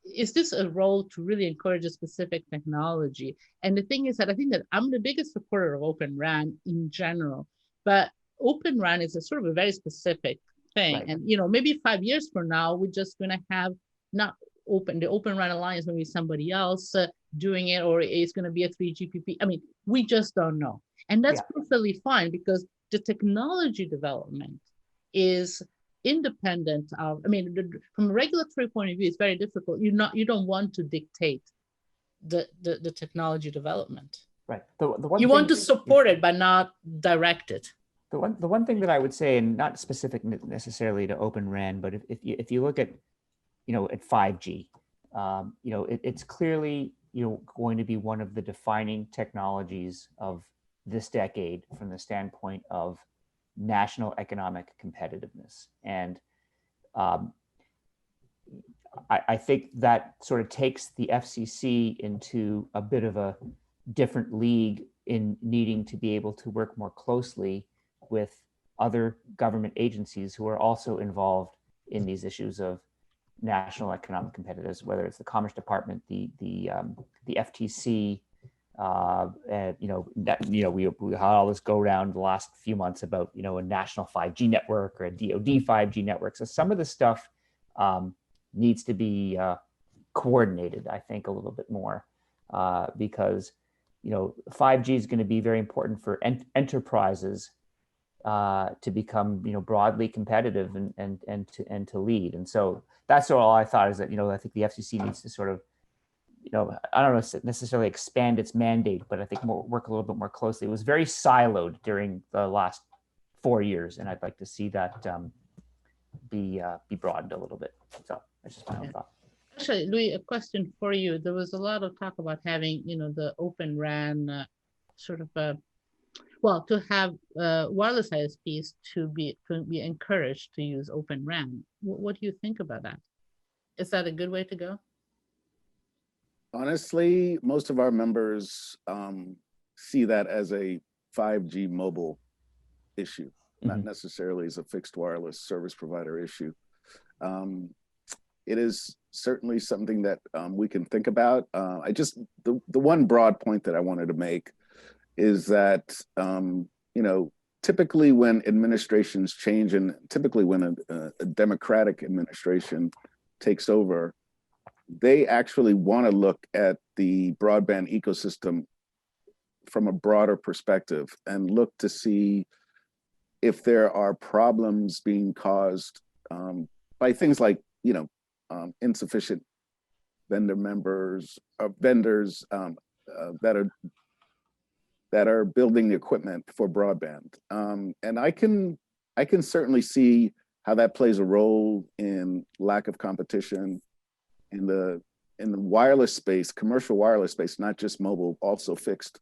is this a role to really encourage a specific technology? And the thing is that I think that I'm the biggest supporter of Open RAN in general, but Open RAN is a sort of a very specific thing. Right. And, maybe 5 years from now, we're just going to have not the Open RAN Alliance, maybe somebody else doing it, or it's going to be a 3GPP. I mean, we just don't know. And that's perfectly fine, because the technology development is independent of, from a regulatory point of view, it's very difficult. You don't want to dictate the technology development. Right. You want to support it, but not direct it. The one thing that I would say, and not specific necessarily to Open RAN, but if you look at, at 5G, it's clearly, going to be one of the defining technologies of this decade from the standpoint of national economic competitiveness. And I think that sort of takes the FCC into a bit of a different league in needing to be able to work more closely with other government agencies who are also involved in these issues of national economic competitiveness, whether it's the Commerce Department, the FTC, we had all this go around the last few months about a national 5G network or a DoD 5G network. So some of the stuff needs to be coordinated, I think, a little bit more, because 5G is going to be very important for enterprises to become broadly competitive and to lead. And so that's all I thought, is that I think the FCC needs to sort of I don't know necessarily expand its mandate, but I think work a little bit more closely. It was very siloed during the last 4 years, and I'd like to see that be broadened a little bit. So that's just my own thought. Actually, Louis, a question for you. There was a lot of talk about having the Open RAN to have wireless ISPs to be encouraged to use Open RAN. What do you think about that? Is that a good way to go? Honestly, most of our members see that as a 5G mobile issue, not necessarily as a fixed wireless service provider issue. It is certainly something that we can think about. The one broad point that I wanted to make is that, typically when administrations change, and typically when a Democratic administration takes over, they actually want to look at the broadband ecosystem from a broader perspective and look to see if there are problems being caused by things like, insufficient vendors that are building the equipment for broadband. And I can certainly see how that plays a role in lack of competition in the wireless space, commercial wireless space, not just mobile, also fixed,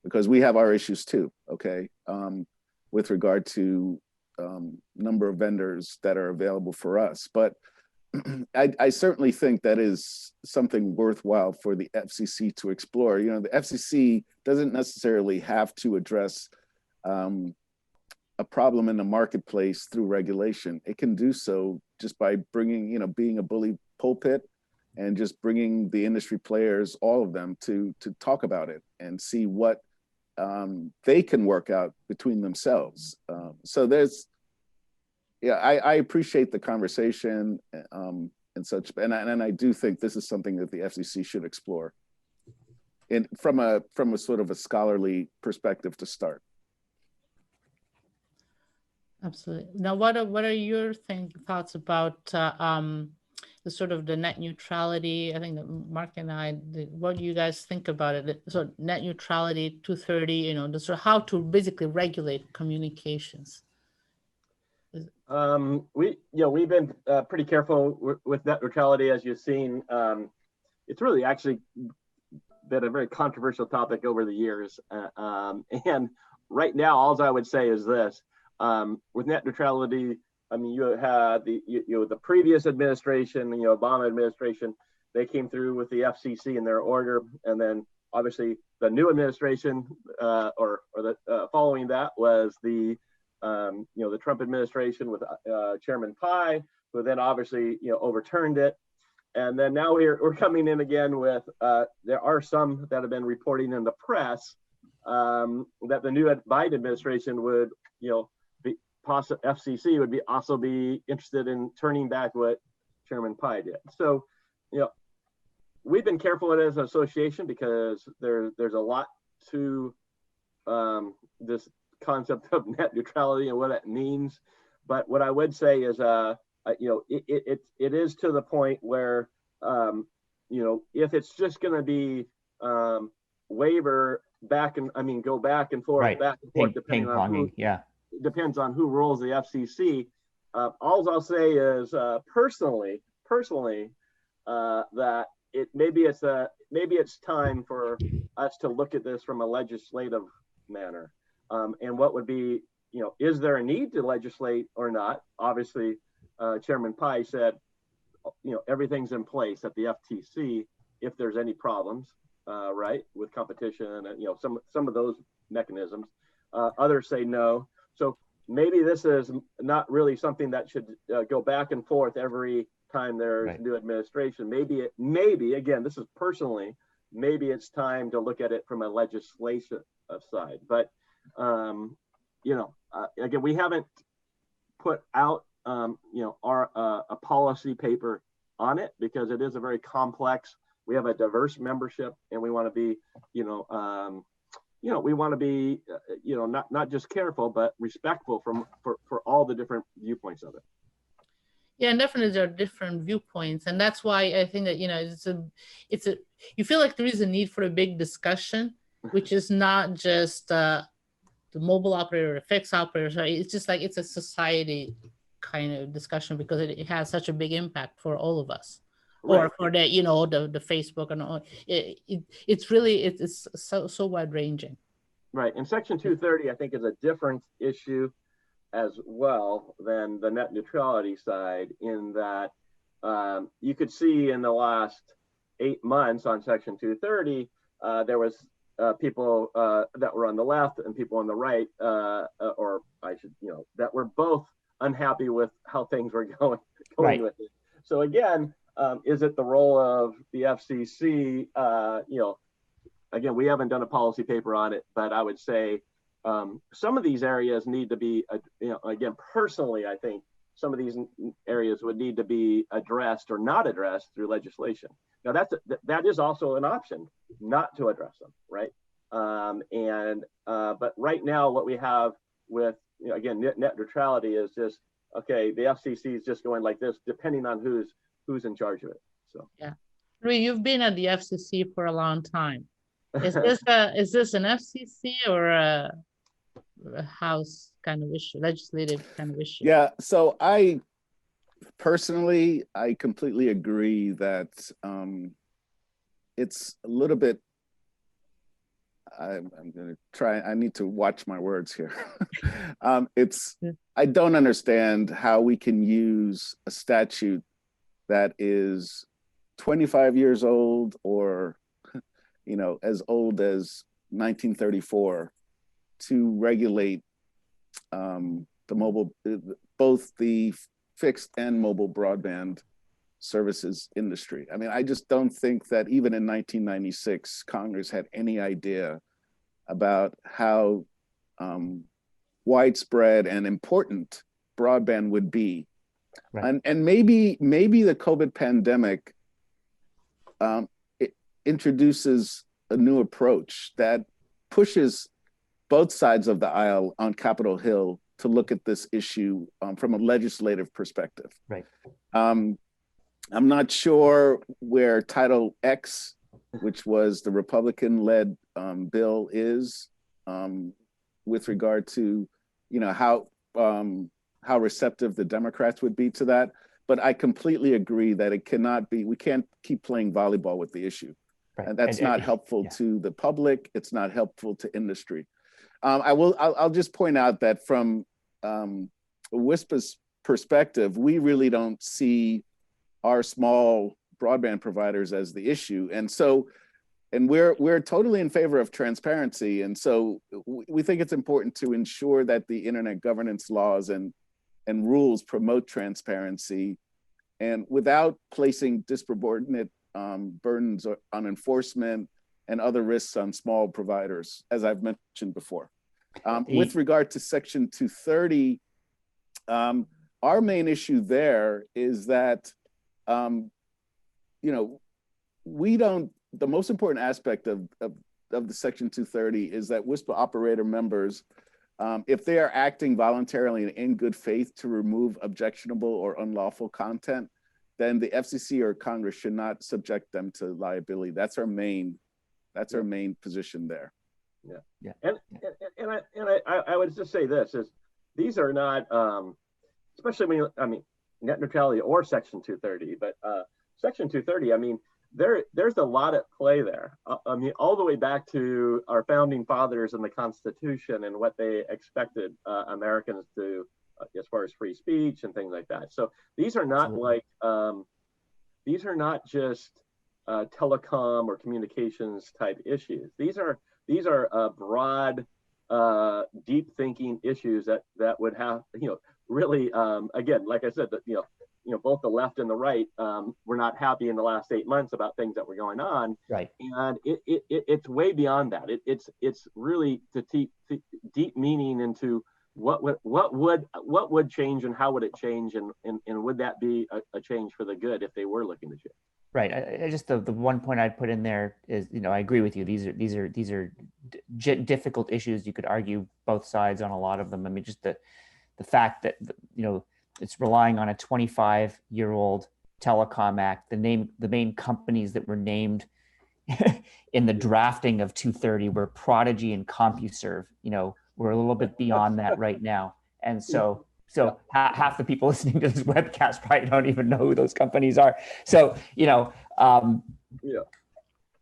because we have our issues too, okay, with regard to number of vendors that are available for us. But I certainly think that is something worthwhile for the FCC to explore. The FCC doesn't necessarily have to address a problem in the marketplace through regulation. It can do so just by bringing, being a bully pulpit and just bringing the industry players, all of them, to talk about it and see what they can work out between themselves. So there's, I appreciate the conversation and such, and I do think this is something that the FCC should explore, and from a sort of a scholarly perspective to start. Absolutely. Now, what are your thoughts about the sort of the net neutrality? I think that Mark and I, what do you guys think about it? So net neutrality 230, you know, the sort of how to basically regulate communications. We've been pretty careful with net neutrality, as you've seen. It's really actually been a very controversial topic over the years. And right now, all I would say is this. With net neutrality, I mean, you had the previous administration, Obama administration, they came through with the FCC in their order, and then obviously the new administration, following that was the Trump administration with Chairman Pai, who then obviously overturned it, and then now we're coming in again with there are some that have been reporting in the press that the new Biden administration would FCC would also be interested in turning back what Chairman Pai did. So, we've been careful as an association because there's a lot to this concept of net neutrality and what it means. But what I would say is, it is to the point where, if it's just going to be waiver go back and forth, right. Depending on who, yeah. Depends on who rules the FCC. All I'll say is personally, that maybe it's time for us to look at this from a legislative manner. And what would be, is there a need to legislate or not? Obviously, Chairman Pai said, everything's in place at the FTC if there's any problems, right, with competition and some of those mechanisms. Others say no. So maybe this is not really something that should go back and forth every time there's right. new administration. Maybe again, this is personally, maybe it's time to look at it from a legislation side. But again, we haven't put out a policy paper on it because it is a very complex. We have a diverse membership, and we want to be, not just careful, but respectful for all the different viewpoints of it. Yeah, and definitely there are different viewpoints, and that's why I think that you feel like there is a need for a big discussion, which is not just the mobile operator, the fixed operator. Right? It's just like it's a society kind of discussion because it has such a big impact for all of us. Right. Or for the Facebook and all. It's so wide ranging. Right, and Section 230 I think is a different issue as well than the net neutrality side, in that you could see in the last 8 months on Section 230 there was people that were on the left and people on the right, that were both unhappy with how things were going right. with it. So again, is it the role of the FCC? Again, we haven't done a policy paper on it, but I would say some of these areas need to be, again, personally, I think some of these areas would need to be addressed or not addressed through legislation. Now, that is also an option, not to address them, right? But right now, what we have with, again, net neutrality is just, okay, the FCC is just going like this, depending on who's in charge of it. So yeah, Louis, you've been at the FCC for a long time. Is this an FCC or a House kind of issue, legislative kind of issue? Yeah, so I completely agree that it's a little bit, I'm going to try, I need to watch my words here. I don't understand how we can use a statute that is 25 years old or as old as 1934 to regulate both the fixed and mobile broadband services industry. I mean, I just don't think that even in 1996, Congress had any idea about how widespread and important broadband would be. Right. And maybe the COVID pandemic it introduces a new approach that pushes both sides of the aisle on Capitol Hill to look at this issue from a legislative perspective. Right. I'm not sure where Title X, which was the Republican-led bill, is with regard to, how receptive the Democrats would be to that. But I completely agree that it cannot be. We can't keep playing volleyball with the issue, right. And that's not helpful to the public. It's not helpful to industry. I'll just point out that from WISPA's perspective, we really don't see our small broadband providers as the issue, and we're totally in favor of transparency, and so we think it's important to ensure that the internet governance laws and rules promote transparency, and without placing disproportionate burdens on enforcement and other risks on small providers, as I've mentioned before. With regard to Section 230, our main issue there is that, the most important aspect of the Section 230 is that WISPA operator members, if they are acting voluntarily and in good faith to remove objectionable or unlawful content, then the FCC or Congress should not subject them to liability. That's our main position there. Yeah. And I would just say this is these are not especially when net neutrality or Section 230, but Section 230, there's a lot at play there. All the way back to our founding fathers and the Constitution and what they expected Americans to, as far as free speech and things like that. So these are not these are not just telecom or communications type issues. These are broad, deep thinking issues that would have, really, again, like I said, that both the left and the right were not happy in the last 8 months about things that were going on. Right. And it's way beyond that. It's really to deep meaning into what would change and how would it change, and would that be a change for the good if they were looking to change. Right. I just the one point I'd put in there is, I agree with you. These are difficult issues. You could argue both sides on a lot of them. Just the fact that it's relying on a 25-year-old Telecom Act. The main companies that were named in the drafting of 230 were Prodigy and CompuServe. We're a little bit beyond that right now, and so half the people listening to this webcast probably don't even know who those companies are. So,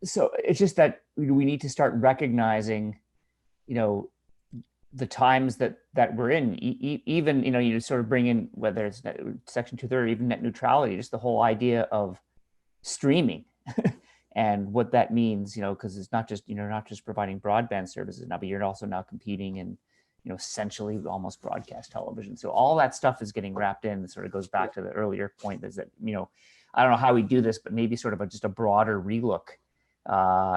so it's just that we need to start recognizing, the times that we're in, even, you sort of bring in, whether it's Section 230, even net neutrality, just the whole idea of streaming and what that means, because it's not just, not just providing broadband services now, but you're also now competing in, essentially almost broadcast television. So all that stuff is getting wrapped in. It sort of goes back to the earlier point is that, I don't know how we do this, but maybe sort of just a broader relook.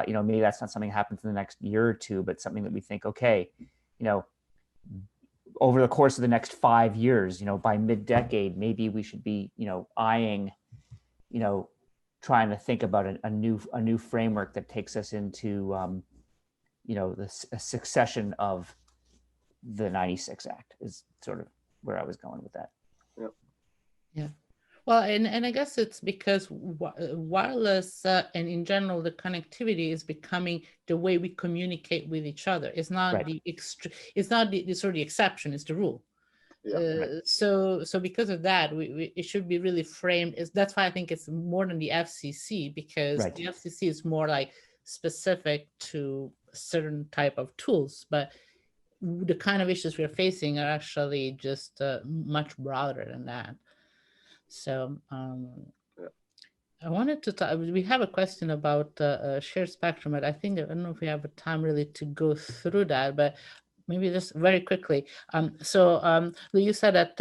Maybe that's not something that happens in the next year or two, but something that we think, okay, over the course of the next 5 years, by mid-decade, maybe we should be, eyeing, trying to think about a new framework that takes us into, a succession of the 96 Act is sort of where I was going with that. Yeah. Well, and I guess it's because wireless and in general, the connectivity is becoming the way we communicate with each other. It's not right. It's not the sort of the exception, it's the rule. Yeah, right. So because of that, it should be really framed. That's why I think it's more than the FCC, because right. the FCC is more like specific to certain type of tools, but the kind of issues we're facing are actually just much broader than that. So I wanted to talk, we have a question about shared spectrum, but I don't know if we have time really to go through that, but maybe just very quickly. You said that,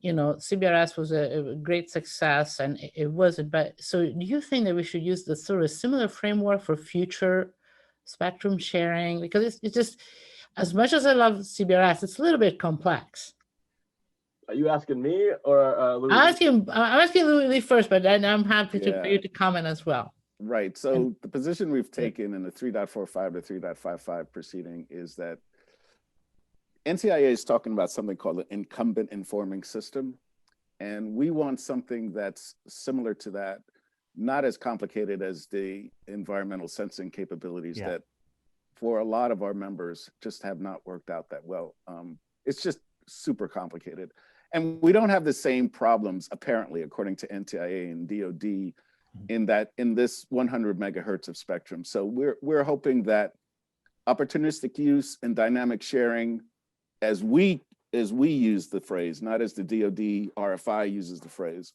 CBRS was a great success, and it wasn't, but so do you think that we should use the sort of similar framework for future spectrum sharing? Because it's just, as much as I love CBRS, it's a little bit complex. Are you asking me or Louis? I'm asking Louis first, but then I'm happy for you to comment as well. Right. So the position we've taken in the 3.45 to 3.55 proceeding is that NTIA is talking about something called an incumbent informing system. And we want something that's similar to that, not as complicated as the environmental sensing capabilities that for a lot of our members just have not worked out that well. It's just super complicated. And we don't have the same problems, apparently, according to NTIA and DoD, in this 100 megahertz of spectrum. So we're hoping that opportunistic use and dynamic sharing, as we use the phrase, not as the DoD RFI uses the phrase,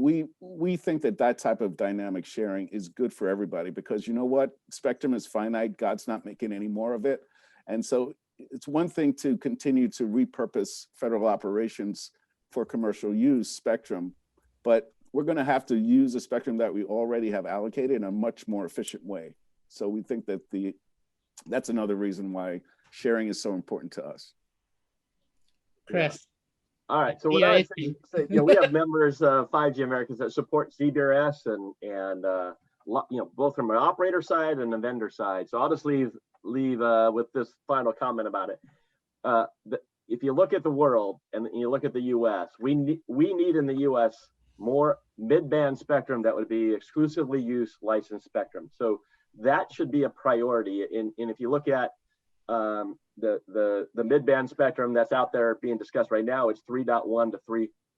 we think that type of dynamic sharing is good for everybody, because you know what? Spectrum is finite. God's not making any more of it. And so it's one thing to continue to repurpose federal operations for commercial use spectrum, but we're going to have to use the spectrum that we already have allocated in a much more efficient way. So we think that that's another reason why sharing is so important to us. Chris. All right, so what I say, we have members of 5G Americans that support CBRS and both from an operator side and a vendor side. So I'll just leave with this final comment about it. If you look at the world and you look at the U.S., we need in the U.S. more mid-band spectrum that would be exclusively used licensed spectrum. So that should be a priority. And if you look at the mid-band spectrum that's out there being discussed right now, it's 3.1 to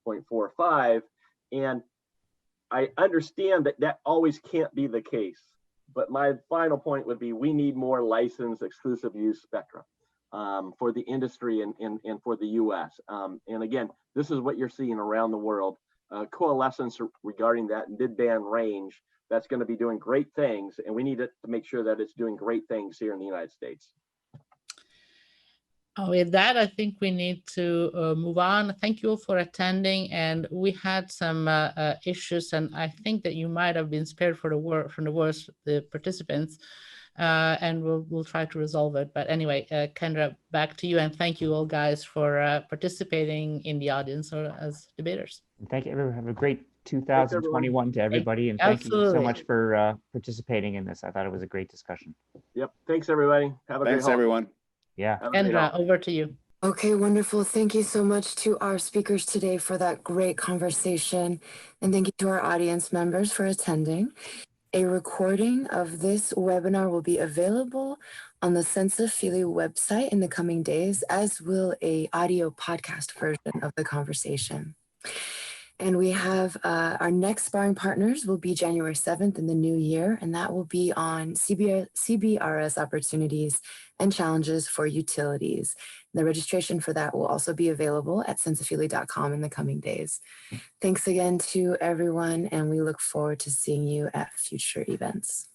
3.45. And I understand that always can't be the case. But my final point would be we need more licensed exclusive use spectrum for the industry and for the US. And again, this is what you're seeing around the world. Coalescence regarding that mid-band range that's going to be doing great things. And we need to make sure that it's doing great things here in the United States. With that, I think we need to move on. Thank you all for attending. And we had some issues, and I think that you might have been spared from the worst, the participants, and we'll try to resolve it. But anyway, Kendra, back to you, and thank you all guys for participating in the audience or as debaters. Thank you, everyone. Have a great 2021 to everybody, and thank you so much for participating in this. I thought it was a great discussion. Yep. Thanks, everybody. Have a great holiday. Everyone. Yeah. Kendra, over to you. Okay, wonderful. Thank you so much to our speakers today for that great conversation. And thank you to our audience members for attending. A recording of this webinar will be available on the Senza Fili website in the coming days, as will an audio podcast version of the conversation. And we have our next sparring partners will be January 7th in the new year, and that will be on CBRS opportunities and challenges for utilities. The registration for that will also be available at senzafili.com in the coming days. Thanks again to everyone, and we look forward to seeing you at future events.